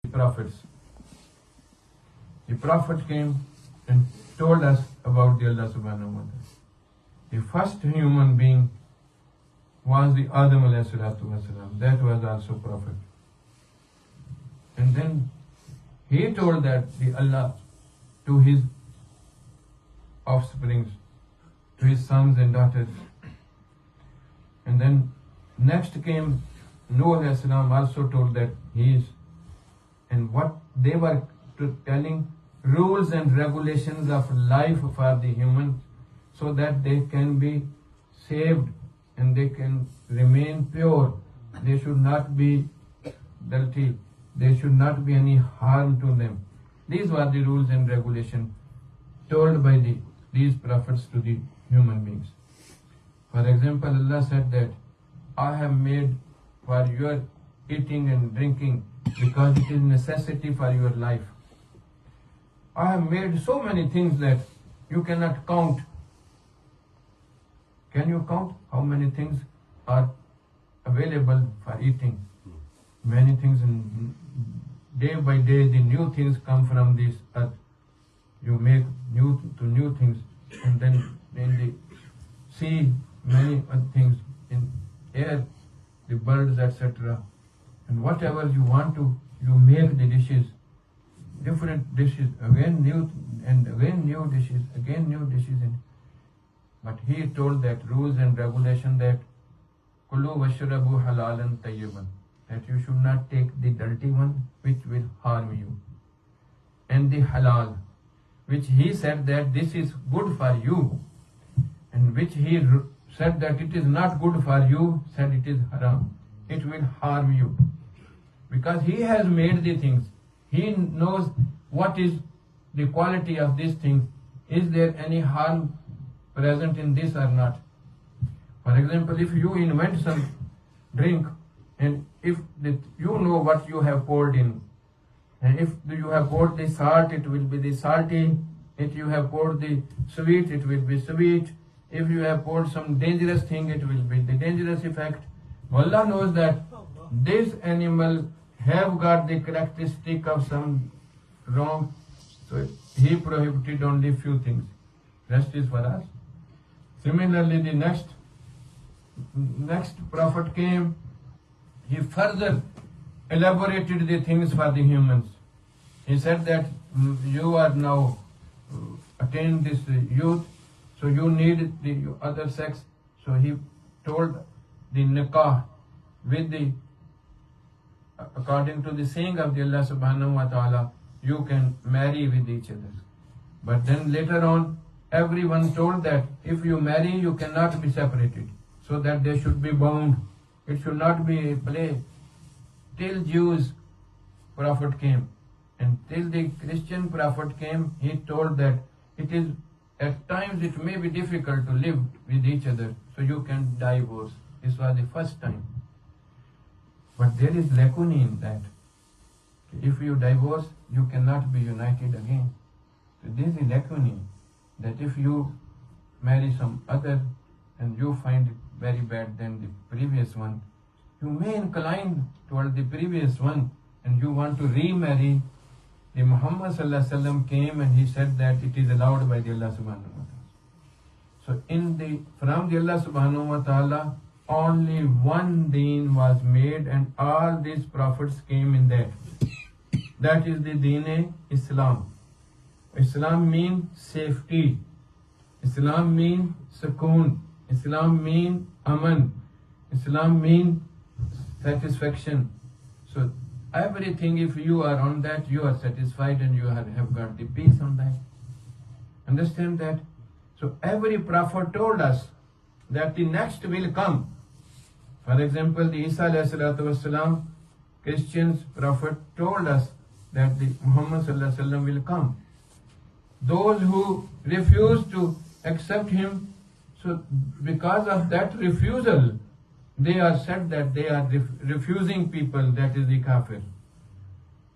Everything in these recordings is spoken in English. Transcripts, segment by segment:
prophets. The prophet came and told us about the Allah subhanahu wa ta'ala. The first human being was the Adam alayhi salatu wasalam. That was also prophet. And then he told that the Allah to his offsprings, to his sons and daughters. And then next came Noah alayhi salam, also told that he is. And what they were telling, rules and regulations of life for the humans, so that they can be saved and they can remain pure. They should not be dirty. There should not be any harm to them. These were the rules and regulations told by these prophets to the human beings. For example, Allah said that I have made for your eating and drinking because it is necessity for your life. I have made so many things that you cannot count. Can you count how many things are available for eating? Many things, and day by day the new things come from this earth. You make new things, and then in the sea many other things, in air the birds, etc. And whatever you want to, you make the dishes, different dishes, again new, and again new dishes, again new dishes. But he told that rules and regulation that Kulu washrabu halalan tayyiban, that you should not take the dirty one which will harm you, and the halal, which he said that this is good for you, and which he said that it is not good for you, said it is haram, it will harm you. Because he has made the things, he knows what is the quality of these things. Is there any harm present in this or not? For example, if you invent some drink, and if you know what you have poured in, and if you have poured the salt, it will be the salty. If you have poured the sweet, it will be sweet. If you have poured some dangerous thing, it will be the dangerous effect. Allah knows that this animal have got the characteristic of some wrong, so he prohibited only few things. Rest is for us. Similarly, the next prophet came. He further elaborated the things for the humans. He said that you are now attained this youth, so you need the other sex. So he told the nikah with the, according to the saying of the Allah subhanahu wa ta'ala, you can marry with each other. But then later on, everyone told that if you marry, you cannot be separated, so that they should be bound. It should not be play. Till Jews prophet came, and till the Christian prophet came, he told that it is at times it may be difficult to live with each other, so you can divorce. This was the first time. But there is lacuna in that. If you divorce, you cannot be united again. So this is lacuna, that if you marry some other and you find it very bad than the previous one, you may incline toward the previous one and you want to remarry. The Muhammad sallallahu alaihi wasallam came and he said that it is allowed by the Allah subhanahu wa ta'ala. So from the Allah subhanahu wa ta'ala, only one deen was made, and all these prophets came in that. That is the deen Islam. Islam means safety. Islam means sukoon. Islam means aman. Islam means satisfaction. So everything, if you are on that, you are satisfied and you have got the peace on that. Understand that? So every prophet told us that the next will come. For example, the Isa alayhi salatu wasalam, Christians prophet told us that the Muhammad sallallahu alaihi wasallam will come. Those who refuse to accept him, so because of that refusal, they are said that they are refusing people, that is the kafir.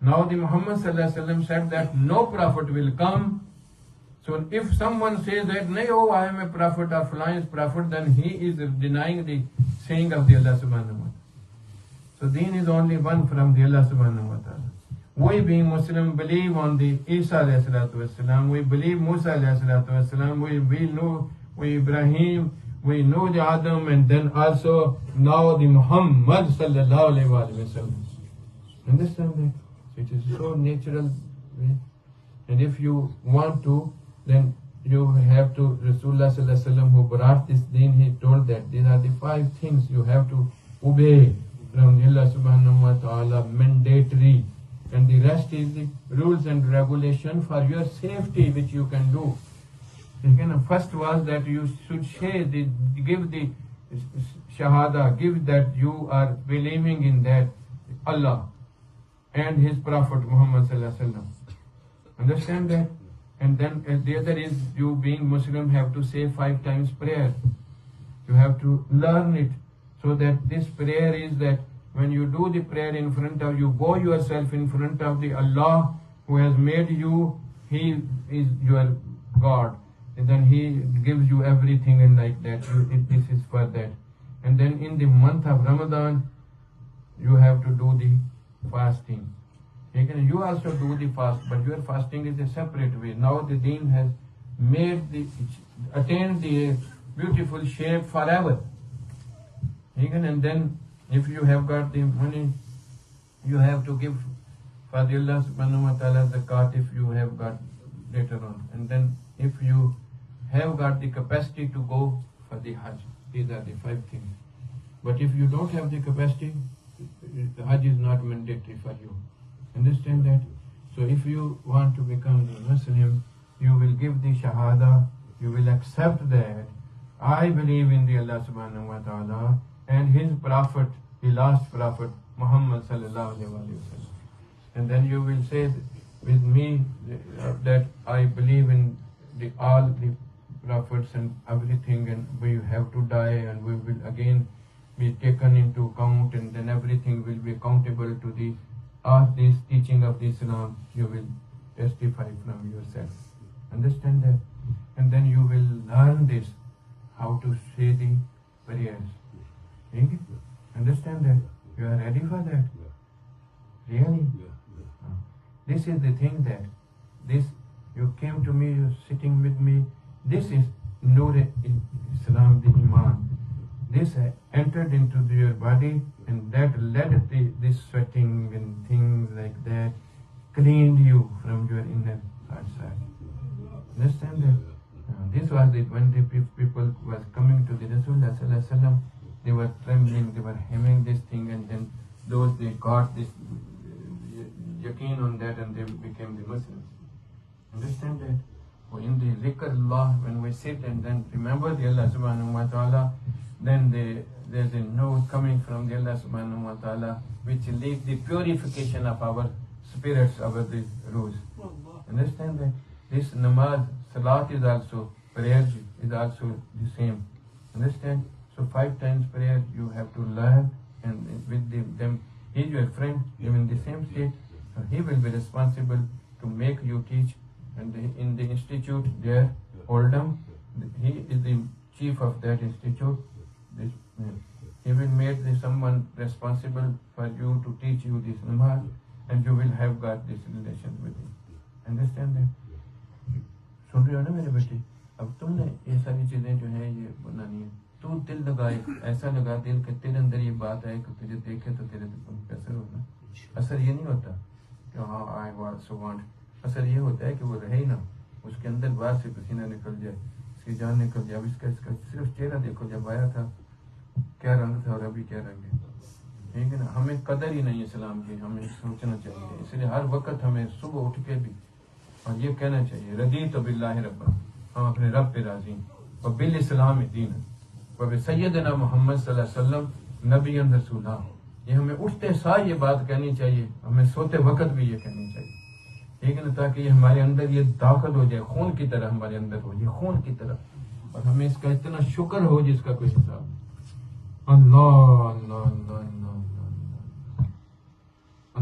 Now the Muhammad sallallahu alaihi wasallam said that no prophet will come. So if someone says that, no, I am a prophet or Fulan is prophet, then he is denying the saying of the Allah subhanahu wa ta'ala. So deen is only one from the Allah subhanahu wa ta'ala. We being Muslim believe on the Isa alayhi salatu wasalam, we believe Musa alayhi salatu wasalam, we know we Ibrahim, we know the Adam, and then also now the Muhammad sallallahu alayhi wa sallam. Understand that? It is so natural way. And if you want to, then you have to, Rasulullah sallallahu alaihi wasallam who brought this deen, he told that these are the 5 things you have to obey from Allah subhanahu wa ta'ala, mandatory. And the rest is the rules and regulation for your safety which you can do. Again, first was that you should say, give the shahada, give that you are believing in that Allah and His Prophet Muhammad sallallahu alaihi wasallam. Understand that? And then the other is you being Muslim have to say 5 times prayer. You have to learn it, so that this prayer is that when you do the prayer in front of you, bow yourself in front of the Allah who has made you, He is your God. And then He gives you everything and like that. This is for that. And then in the month of Ramadan, you have to do the fasting. You also do the fast, but your fasting is a separate way. Now the deen has attained the beautiful shape forever. And then if you have got the money, you have to give for the Allah subhanahu wa ta'ala zakat if you have got later on. And then if you have got the capacity to go for the Hajj, these are the 5 things. But if you don't have the capacity, the Hajj is not mandatory for you. Understand that? So if you want to become a Muslim, you will give the Shahada, you will accept that I believe in the Allah subhanahu wa ta'ala and His Prophet, the last Prophet, Muhammad sallallahu alayhi wa sallam. And then you will say with me that I believe in all the prophets and everything, and we have to die and we will again be taken into account, and then everything will be accountable to the all this teaching of the Islam. You will testify from yourself. Understand that? And then you will learn this, how to say the prayers. Understand that? You are ready for that? Really? This is the thing that this you came to me, you're sitting with me. This is Nur Islam, the Iman. This entered into your body, and that led this sweating and things like that, cleaned you from your inner side. Understand that? This was when the people was coming to the Rasulullah sallallahu alaihi wasallam, they were trembling, they were having this thing, and then those they got this yaqeen on that, and they became the Muslims. Understand that? In the zikr Allah, when we sit and then remember the Allah subhanahu wa ta'ala, then there's a note coming from the Allah subhanahu wa ta'ala which leads the purification of our spirits over the rules. Understand that? This namaz, salat is also, prayer is also the same. Understand? So 5 times prayer you have to learn, and with them, he is your friend, you're in the same state, so he will be responsible to make you teach. And in the institute there, Oldham, he is the chief of that institute. He will make someone responsible for you to teach you this namaz, and you will have got this relation with him. Understand that? سن رہے ہو نا میرے بیٹے؟ اب تم نے یہ ساری چیزیں جو ہیں یہ بنانی ہے. تو دل لگائے، ایسا لگا دل کہ تیرے اندر یہ بات آئے کہ تجھے دیکھے تو تیرے دل پہ اثر ہونا. اثر یہ نہیں ہوتا کہ ہاں آئی آلسو وانٹ. اثر یہ ہوتا ہے کہ وہ رہے ہی نہ، اس کے اندر باہر سے پسینہ نکل جائے، اس کی جان نکل جائے. اب اس کا صرف چہرہ دیکھو، جب آیا تھا کیا رنگ تھا اور ابھی کیا رنگ ہے. ٹھیک ہے نا؟ ہمیں قدر ہی نہیں اسلام کی، ہمیں سوچنا چاہیے. اس لیے ہر وقت ہمیں صبح اٹھ کے بھی اور یہ کہنا چاہیے رضیت باللہ ربا، ہم اپنے رب پہ راضی ہیں، وبالاسلام دینا، وبسیدنا محمد صلی اللہ علیہ وسلم نبی رسولہ. یہ ہمیں اٹھتے ساتھ یہ بات کہنی چاہیے، ہمیں سوتے وقت بھی یہ کہنی چاہیے. ٹھیک ہے نا؟ تاکہ یہ ہمارے اندر یہ داخل ہو جائے، خون کی طرح ہمارے اندر ہو جائے، خون کی طرح، اور ہمیں اس کا اتنا شکر ہو جس کا کوئی حساب نہیں. اللہ اللہ اللہ اللہ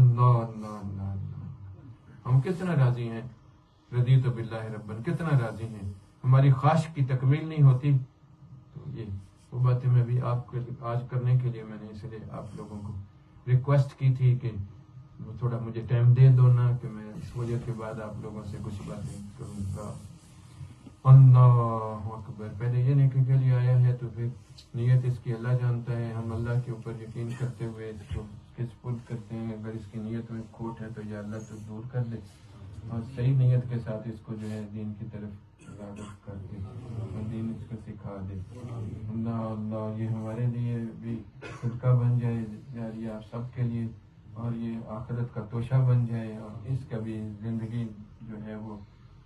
اللہ اللہ اللہ. ہم کتنا راضی ہیں رضیت باللہ ربن، کتنا راضی ہیں. ہماری خواہش کی تکمیل نہیں ہوتی. تو یہ وہ باتیں میں بھی آپ کو آج کرنے کے لیے میں نے اس لیے آپ لوگوں کو ریکویسٹ کی تھی کہ تھوڑا مجھے ٹائم دے دو نا کہ میں اس وجہ کے بعد آپ لوگوں سے کچھ باتیں کروں گا. اللہ اکبر. پہلے یہ نیکی کے لیے آیا ہے تو پھر نیت اس کی اللہ جانتا ہے. ہم اللہ کے اوپر یقین کرتے ہوئے اس کو کس سپرد کرتے ہیں. اگر اس کی نیت میں کھوٹ ہے تو یا اللہ تو دور کر دے اور صحیح نیت کے ساتھ اس کو جو ہے دین کی طرف عبادت کر دے اور دین اس کو سکھا دے. اللہ اللہ یہ ہمارے لیے بھی صدقہ بن جائے جاری آپ سب کے لیے اور یہ آخرت کا توشہ بن جائے اور اس کا بھی زندگی جو ہے وہ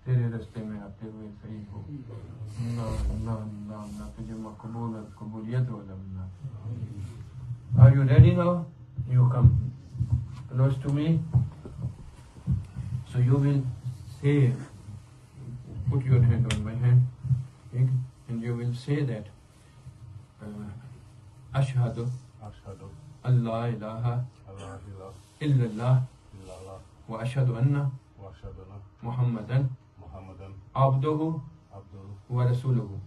تیرے رستے میں آتے ہوئے صحیح ہو. اللہ اللہ اللہ اللہ تجھے مقبول قبولیت والا بنا. Are you ready now? You come close to me. So you will say, put your hand on my hand, and you will say that Ashhadu Allah ilaha illallah wa ashhadu anna Muhammadan abduhu wa rasuluhu.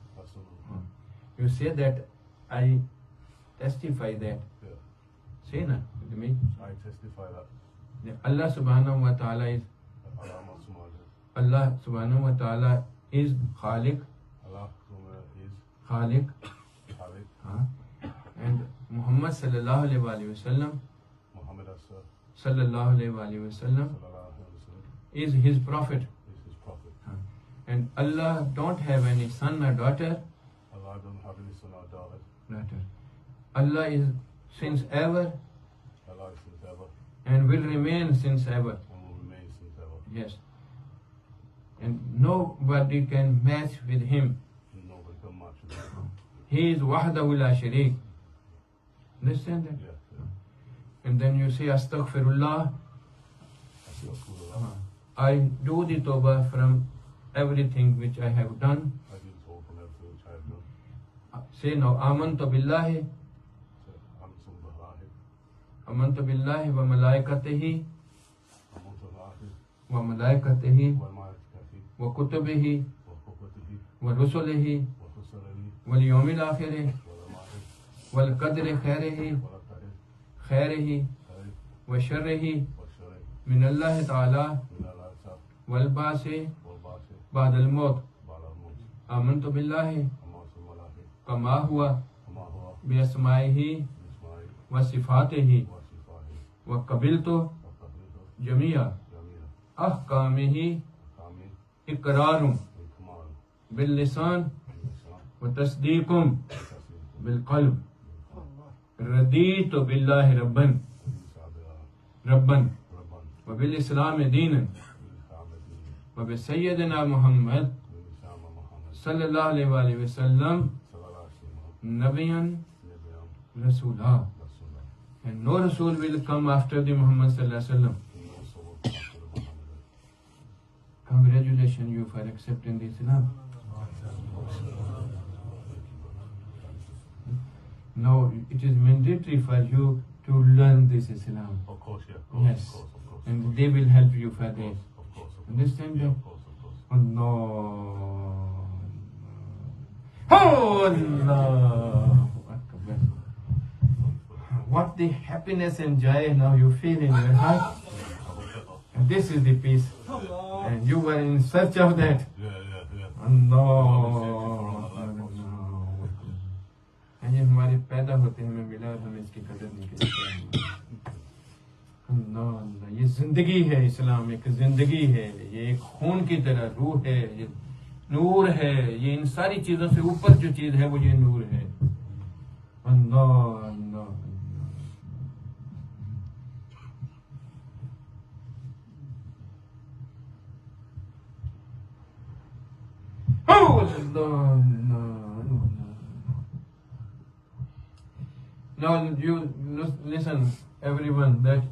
You say that I testify that. Say na with me. I testify that Allah subhanahu wa ta'ala is Allah subhanahu wa ta'ala is Khaliq. Allah is Khaliq. Khalik, And Muhammad sallallahu alaihi wasallam Muhammad sallallahu alaihi wasallam is his prophet. is his prophet. And Allah don't have any son or daughter. Allah don't have any son or daughter. Allah is since ever Allah is since ever and will remain since ever. and will remain since ever. Yes. And nobody can match with him. Nobody can match with him. He is wahdahu la shareek. Understand that? Yeah. And then you say astaghfirullah. Astaghfirullah. I do the tawbah from everything which I have done. I do so from everything which I have done. Say now amantu billahi So, amantu billahi wa malaikatihi Amantullahi wa malaikatihi wa malaikatihi wa kutubihi wa kutubihi wa rusulihi wa rusulihi wal yawmil akhir wa al-mahid wal qadri khairihi wa al-qadr khairihi khair wa sharrihi wa sharri min Allah ta'ala min Allah ta'ala wal ba'si wal ba'thi ba'da al maut. ba'da al-maut. Amantu billahi Amantullahi kama huwa kama huwa bi asma'ihi bismihi wa sifatihi wa sifatihi wa qabiltu wa qabiltu jami'a jamia ahkamihi kami iqrarun ikmal bil lisan al-lisan wa tasdiqum tasdiq bil qalb. Raditu billahi rabban Rabban wa bil islam dinan wa bi sayyidina Muhammad sallallahu alaihi wa sallam nabiyan rasula. And no Rasul will come after the Muhammad sallallahu alaihi wasallam. Congratulations you for accepting the Islam. Now it is mandatory for you to learn this Islam. Of course, yeah. Yes. Of course. And they will help you for this. Of course. Understand Yeah, that? of course. Allah. Oh, Allahu Akbar. What the happiness and joy now you feel in your heart. And this is the peace. And you were in search of that. Yeah. Allah. یہ ہمارے پیدا ہوتے ہمیں ملا اور ہمیں اس کی قدر نہیں کرتے. اللہ اللہ یہ زندگی ہے. اسلام ایک زندگی ہے. یہ ایک خون کی طرح روح ہے. یہ نور ہے. یہ ان ساری چیزوں سے اوپر جو چیز ہے وہ یہ نور ہے. اللہ اللہ Now you listen everyone that